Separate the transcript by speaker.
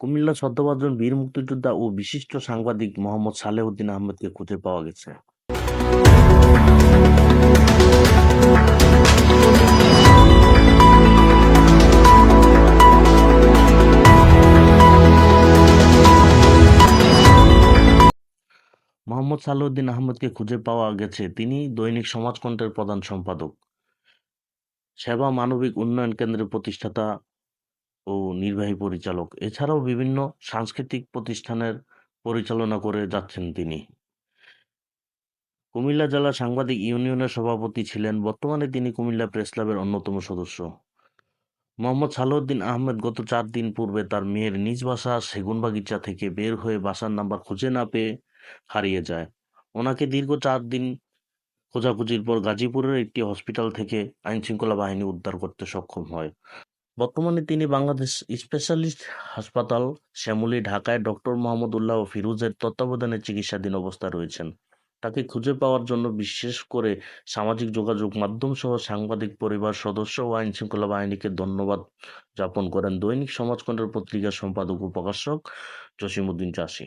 Speaker 1: কুমিল্লার সদ্যপ্রয়াত বীর মুক্তিযোদ্ধা ও বিশিষ্ট সাংবাদিক মোহাম্মদ সালেহ উদ্দিন আহমেদকে খুঁজে পাওয়া গেছে। মোহাম্মদ সালেহ উদ্দিন আহমেদকে খুঁজে পাওয়া গেছে। তিনি দৈনিক সমাজকণ্ঠের প্রধান সম্পাদক, সেবা মানবিক উন্নয়ন কেন্দ্রের প্রতিষ্ঠাতা ও নির্বাহী পরিচালক। এছাড়াও বিভিন্ন সাংস্কৃতিক প্রতিষ্ঠানের পরিচালনা করে যাচ্ছেন তিনি। কুমিল্লা জেলা সাংবাদিক ইউনিয়নের সভাপতি ছিলেন। বর্তমানে তিনি কুমিল্লা প্রেস ক্লাবের অন্যতম সদস্য। মোহাম্মদ সালেহ উদ্দিন আহমেদ গত 4 দিন পূর্বে তার মেয়ের নিজ বাসা সেগুনবাগিচা থেকে বের হয়ে বাসার নাম্বার খুঁজে না পেয়ে হারিয়ে যায়। ওনাকে দীর্ঘ 4 দিন খোঁজাখুঁজির পর গাজীপুরের একটি হসপিটাল থেকে আইনশৃঙ্খলা বাহিনী উদ্ধার করতে সক্ষম হয়। বর্তমানে তিনি বাংলাদেশ স্পেশালিস্ট হাসপাতাল শ্যামলী, ঢাকায় ডক্টর মোহাম্মদ উল্লাহ ফিরোজের তত্ত্বাবধানে চিকিৎসাধীন অবস্থায় রয়েছেন। তাকে খুঁজে পাওয়ার জন্য বিশেষ করে সামাজিক যোগাযোগ মাধ্যম সহ সাংবাদিক পরিবার সদস্য ও আইনশৃঙ্খলা বাহিনীকে ধন্যবাদ জ্ঞাপন করেন দৈনিক সমাজকণ্ঠের পত্রিকার সম্পাদক ও প্রকাশক জসিম উদ্দিন চাষী।